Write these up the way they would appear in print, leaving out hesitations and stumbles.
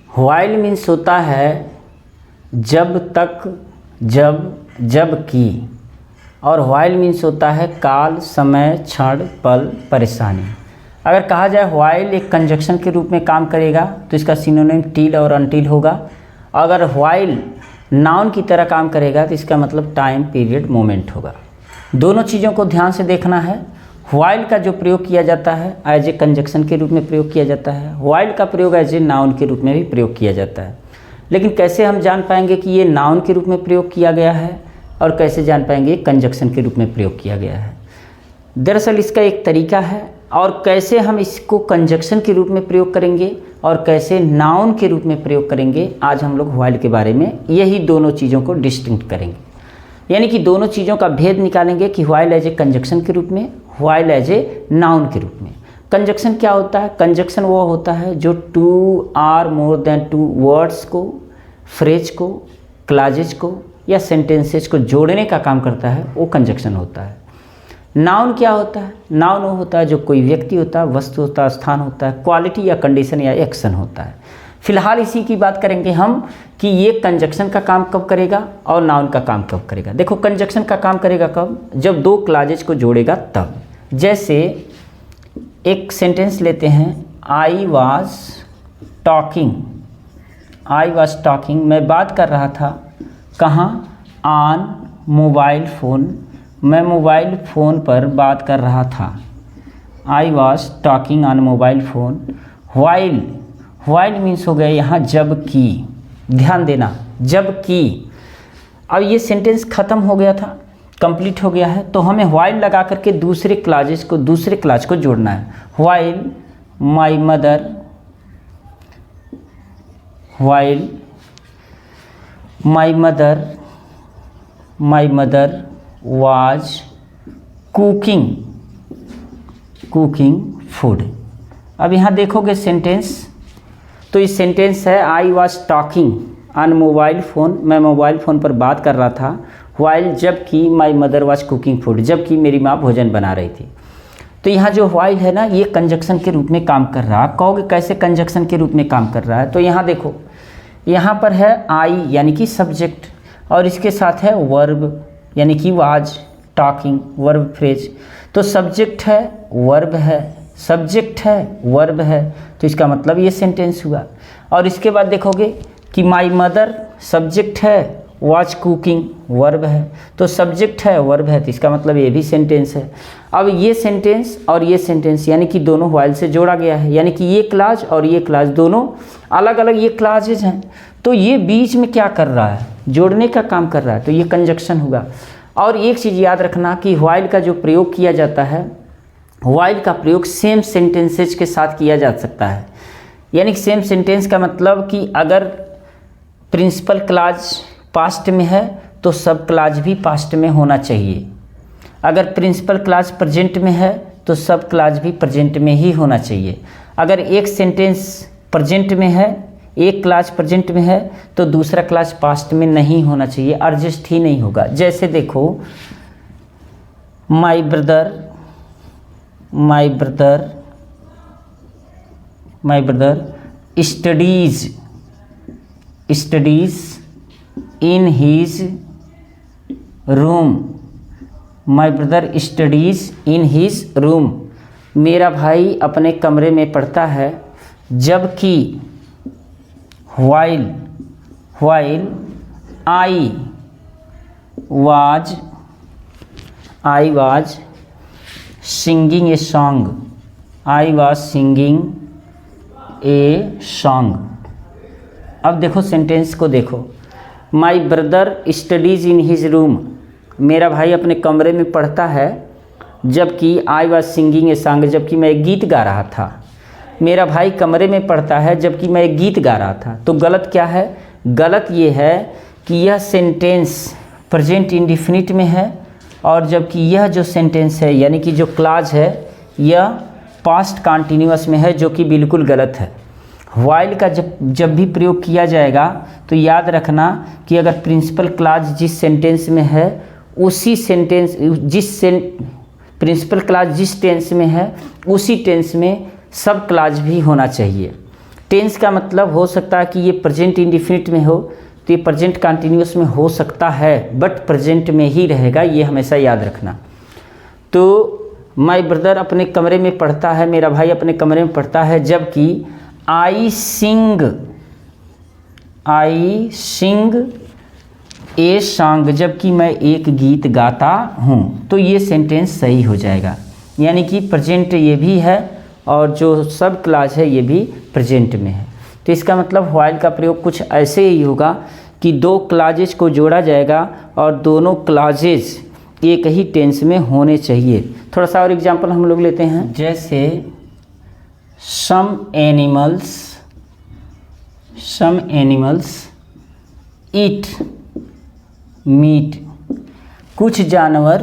While means होता है जब तक, जब कि, और व्हाइल मीन्स होता है काल, समय, क्षण, पल, परेशानी। अगर कहा जाए व्हाइल एक कंजक्शन के रूप में काम करेगा तो इसका सिनोनिम टिल और अनटिल होगा। अगर व्हाइल नाउन की तरह काम करेगा तो इसका मतलब टाइम, पीरियड, मोमेंट होगा। दोनों चीज़ों को ध्यान से देखना है। व्हाइल का जो प्रयोग किया जाता है एज ए कंजक्शन के रूप में प्रयोग किया जाता है, व्हाइल का प्रयोग एज ए नाउन के रूप में भी प्रयोग किया जाता है। लेकिन कैसे हम जान पाएंगे कि ये नाउन के रूप में प्रयोग किया गया है और कैसे जान पाएंगे कंजक्शन के रूप में प्रयोग किया गया है? दरअसल इसका एक तरीका है, और कैसे हम इसको कंजक्शन के रूप में प्रयोग करेंगे और कैसे नाउन के रूप में प्रयोग करेंगे, आज हम लोग व्हाइल के बारे में यही दोनों चीज़ों को डिस्टिंक्ट करेंगे। यानी कि दोनों चीज़ों का भेद निकालेंगे कि व्हाइल एज ए कंजक्शन के रूप में, व्हाइल एज ए नाउन के रूप में। कंजक्शन क्या होता है? कंजक्शन वो होता है जो 2 or more than 2 वर्ड्स को, फ्रेज को, क्लाजेज को या सेंटेंसेज को जोड़ने का काम करता है, वो कंजक्शन होता है। नाउन क्या होता है? नाउन वो होता है जो कोई व्यक्ति होता है, वस्तु होता है, स्थान होता है, क्वालिटी या कंडीशन या एक्शन होता है। फिलहाल इसी की बात करेंगे हम कि ये कंजक्शन का काम कब करेगा और नाउन का काम कब करेगा। देखो, कंजक्शन का काम करेगा कब? जब 2 क्लाजेज को जोड़ेगा तब। जैसे एक सेंटेंस लेते हैं, I was talking. I was talking, मैं बात कर रहा था। कहाँ? ऑन मोबाइल फ़ोन, मैं मोबाइल फ़ोन पर बात कर रहा था। I was talking on mobile phone. While, while means हो गया यहाँ जबकि। ध्यान देना, जबकि। अब ये सेंटेंस ख़त्म हो गया था, कंप्लीट हो गया है, तो हमें व्हाइल लगा करके दूसरे क्लाजेस को, दूसरे क्लाज को जोड़ना है। While my mother, while my mother, my mother was cooking, cooking food. अब यहाँ देखोगे सेंटेंस, तो इस सेंटेंस है I was talking on mobile phone, मैं मोबाइल फ़ोन पर बात कर रहा था। व्हाइल, जबकि my mother was cooking food, जबकि मेरी माँ भोजन बना रही थी। तो यहाँ जो व्हाइल है ना, ये कंजक्शन के रूप में काम कर रहा है। आप कहोगे कैसे कंजक्शन के रूप में काम कर रहा है? तो यहाँ देखो, यहाँ पर है आई यानी कि सब्जेक्ट, और इसके साथ है वर्ब यानी कि वाज टॉकिंग, वर्ब फ्रेज। तो सब्जेक्ट है, वर्ब है, सब्जेक्ट है, वर्ब है, तो इसका मतलब ये सेंटेंस हुआ। और इसके बाद देखोगे कि माई मदर सब्जेक्ट है, वाज कुकिंग वर्ब है, तो सब्जेक्ट है, वर्ब है, तो इसका मतलब ये भी सेंटेंस है। अब ये सेंटेंस और ये सेंटेंस यानी कि दोनों व्हाइल से जोड़ा गया है, यानी कि ये क्लाज और ये क्लाज दोनों अलग अलग ये क्लाजेज हैं, तो ये बीच में क्या कर रहा है? जोड़ने का काम कर रहा है, तो ये कंजक्शन होगा। और एक चीज़ याद रखना कि व्हाइल का जो प्रयोग किया जाता है, व्हाइल का प्रयोग सेम सेंटेंसेज के साथ किया जा सकता है। यानी कि सेम सेंटेंस का मतलब कि अगर प्रिंसिपल क्लाज पास्ट में है तो सब क्लाज भी पास्ट में होना चाहिए। अगर प्रिंसिपल क्लाज प्रेजेंट में है तो सब क्लाज भी प्रेजेंट में ही होना चाहिए। अगर एक सेंटेंस प्रेजेंट में है, एक क्लाज प्रेजेंट में है, तो दूसरा क्लाज पास्ट में नहीं होना चाहिए, एडजस्ट ही नहीं होगा। जैसे देखो, my brother, my brother, my brother studies, studies in his room, my brother studies in his room, मेरा भाई अपने कमरे में पढ़ता है। जबकि while, while I was singing a song, I was singing a song. अब देखो सेंटेंस को देखो, my brother studies in his room, मेरा भाई अपने कमरे में पढ़ता है, जबकि I was singing a song, जबकि मैं एक गीत गा रहा था। मेरा भाई कमरे में पढ़ता है जबकि मैं एक गीत गा रहा था, तो गलत क्या है? गलत ये है कि यह सेंटेंस प्रेजेंट इंडिफिनिट में है, और जबकि यह जो सेंटेंस है यानी कि जो क्लाज है यह पास्ट कॉन्टिन्यूअस में है, जो कि बिल्कुल गलत है। व्हाइल का जब भी प्रयोग किया जाएगा तो याद रखना कि अगर प्रिंसिपल क्लाज जिस सेंटेंस में है उसी सेंटेंस प्रिंसिपल क्लाज जिस टेंस में है उसी टेंस में सब क्लाज भी होना चाहिए। टेंस का मतलब हो सकता है कि ये प्रेजेंट इंडिफिनिट में हो, तो ये प्रेजेंट कंटिन्यूअस में हो सकता है, बट प्रेजेंट में ही रहेगा, ये हमेशा याद रखना। तो माय ब्रदर अपने कमरे में पढ़ता है, मेरा भाई अपने कमरे में पढ़ता है, जबकि आई सिंग ए सॉन्ग, जबकि मैं एक गीत गाता हूँ। तो ये सेंटेंस सही हो जाएगा, यानी कि प्रेजेंट ये भी है और जो सब क्लाज है ये भी प्रेजेंट में है। तो इसका मतलब व्हाइल का प्रयोग कुछ ऐसे ही होगा कि दो क्लाजेज को जोड़ा जाएगा और दोनों क्लाजेज एक ही टेंस में होने चाहिए। थोड़ा सा और एग्जांपल हम लोग लेते हैं, जैसे सम एनिमल्स ईट मीट, कुछ जानवर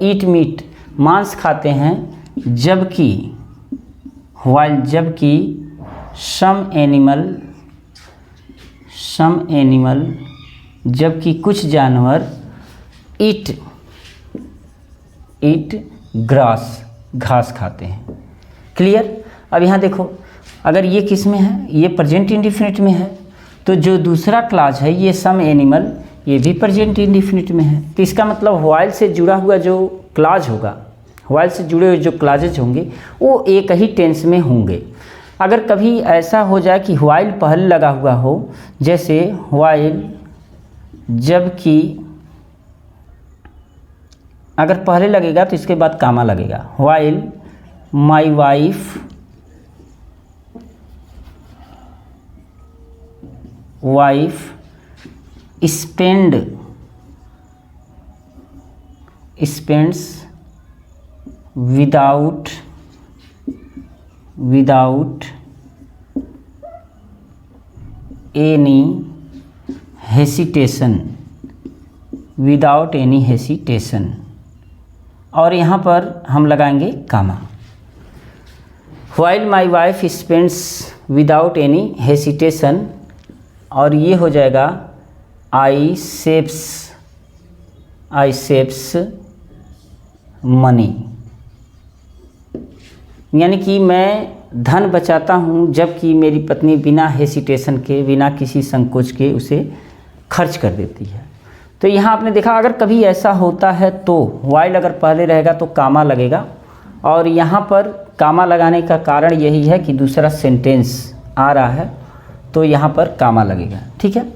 ईट मीट, मांस खाते हैं, जबकि सम एनिमल जबकि कुछ जानवर ईट ग्रास, घास खाते हैं। क्लियर। अब यहाँ देखो, अगर ये किस में है, ये प्रेजेंट इंडिफिनिट में है, तो जो दूसरा क्लाज है ये सम एनिमल, ये भी प्रेजेंट इंडिफिनिट में है। तो इसका मतलब व्हाइल से जुड़ा हुआ जो क्लाज होगा, व्हाइल से जुड़े हुए जो क्लाजेज होंगे वो एक ही टेंस में होंगे। अगर कभी ऐसा हो जाए कि व्हाइल पहले लगा हुआ हो, जैसे व्हाइल जबकि, अगर पहले लगेगा तो इसके बाद कामा लगेगा। While my wife spends without any hesitation, और यहाँ पर हम लगाएंगे कामा। While my wife spends without any hesitation, और ये हो जाएगा I saves money, यानी कि मैं धन बचाता हूँ जबकि मेरी पत्नी बिना हेसिटेशन के, बिना किसी संकोच के उसे खर्च कर देती है। तो यहाँ आपने देखा, अगर कभी ऐसा होता है तो व्हाइल अगर पहले रहेगा तो कामा लगेगा, और यहाँ पर कामा लगाने का कारण यही है कि दूसरा सेंटेंस आ रहा है तो यहाँ पर कामा लगेगा। ठीक है।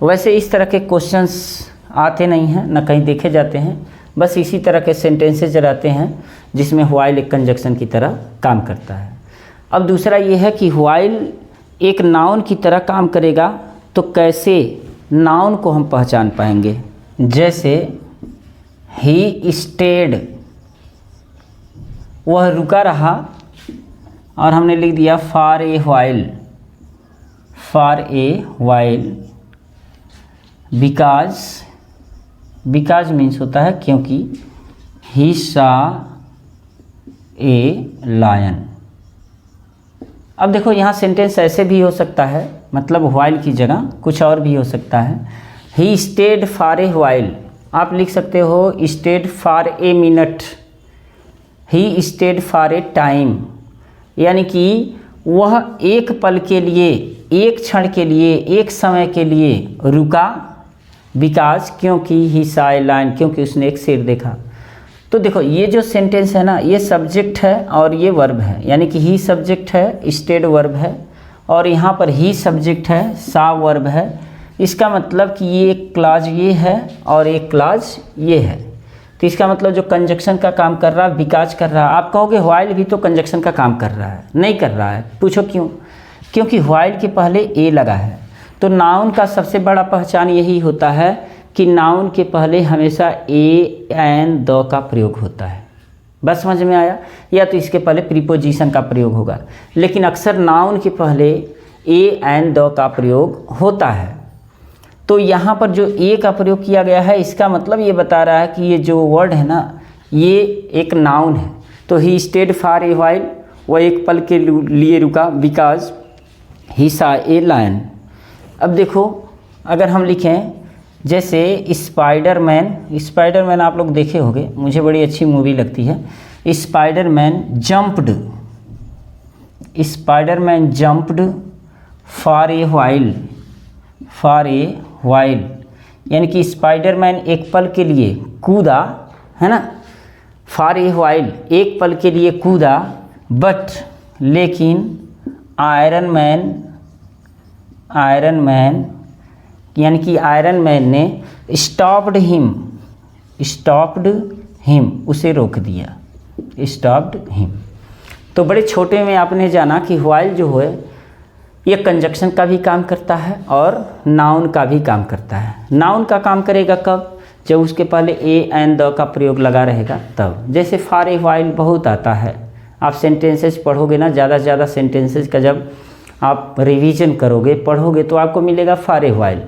वैसे इस तरह के क्वेश्चंस आते नहीं हैं, ना कहीं देखे जाते हैं, बस इसी तरह के सेंटेंसेज रहते हैं जिसमें व्हाइल एक कंजक्शन की तरह काम करता है। अब दूसरा ये है कि व्हाइल एक नाउन की तरह काम करेगा, तो कैसे नाउन को हम पहचान पाएंगे। जैसे ही स्टेड, वह रुका रहा, और हमने लिख दिया for a while, because means होता है क्योंकि, ही सॉ ए लायन। अब देखो यहाँ सेंटेंस ऐसे भी हो सकता है, मतलब व्हाइल की जगह कुछ और भी हो सकता है। ही स्टेड फॉर ए व्हाइल, आप लिख सकते हो state for a minute, he stayed for A time, यानी कि वह एक पल के लिए, एक क्षण के लिए, एक समय के लिए रुका, बिकॉज क्योंकि ही सॉ ए लायन, क्योंकि उसने एक शेर देखा। तो देखो ये जो सेंटेंस है ना, ये सब्जेक्ट है और ये वर्ब है, यानी कि ही सब्जेक्ट है, स्टेड वर्ब है, और यहाँ पर ही सब्जेक्ट है, सॉ वर्ब है। इसका मतलब कि ये एक क्लाज ये है और एक क्लाज ये है। तो इसका मतलब जो कंजक्शन का काम कर रहा है बिकॉज कर रहा है। आप कहोगे व्हाइल भी तो कंजक्शन का काम कर रहा है, नहीं कर रहा है। पूछो क्यों? क्योंकि व्हाइल के पहले ए लगा है। तो नाउन का सबसे बड़ा पहचान यही होता है कि नाउन के पहले हमेशा ए एंड द का प्रयोग होता है। बस समझ में आया? या तो इसके पहले प्रीपोजिशन का प्रयोग होगा, लेकिन अक्सर नाउन के पहले ए एंड द का प्रयोग होता है। तो यहाँ पर जो ए का प्रयोग किया गया है, इसका मतलब ये बता रहा है कि ये जो वर्ड है ना, ये एक नाउन है। तो he stayed for a while, वह एक पल के लिए रुका, because he saw a lion. अब देखो अगर हम लिखें जैसे स्पाइडरमैन आप लोग देखे होंगे, मुझे बड़ी अच्छी मूवी लगती है। Spiderman jumped, Spiderman jumped for a while, यानी कि स्पाइडरमैन एक पल के लिए कूदा, है ना, फॉर ए वाइल एक पल के लिए कूदा, बट लेकिन आयरन मैन यानी कि आयरन मैन ने स्टॉप्ड हिम उसे रोक दिया, स्टॉप्ड हिम। तो बड़े छोटे में आपने जाना कि व्हाइल जो है ये कंजक्शन का भी काम करता है और नाउन का भी काम करता है। नाउन का काम करेगा कब? जब उसके पहले ए एंड द का प्रयोग लगा रहेगा तब। जैसे फॉर ए व्हाइल बहुत आता है, आप सेंटेंसेस पढ़ोगे ना, ज़्यादा से ज़्यादा सेंटेंसेस का जब आप रिवीजन करोगे पढ़ोगे तो आपको मिलेगा फॉर ए व्हाइल।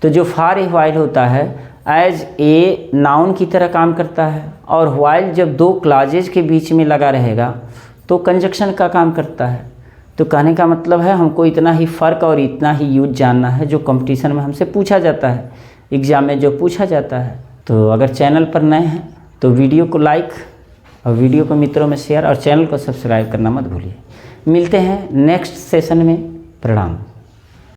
तो जो फॉर ए व्हाइल होता है एज ए नाउन की तरह काम करता है, और व्हाइल जब दो क्लॉजेज के बीच में लगा रहेगा तो कंजक्शन का काम करता है। तो कहने का मतलब है हमको इतना ही फ़र्क और इतना ही यूज जानना है जो कंपटीशन में हमसे पूछा जाता है, एग्ज़ाम में जो पूछा जाता है। तो अगर चैनल पर नए हैं तो वीडियो को लाइक और वीडियो को मित्रों में शेयर और चैनल को सब्सक्राइब करना मत भूलिए। मिलते हैं नेक्स्ट सेशन में। प्रणाम।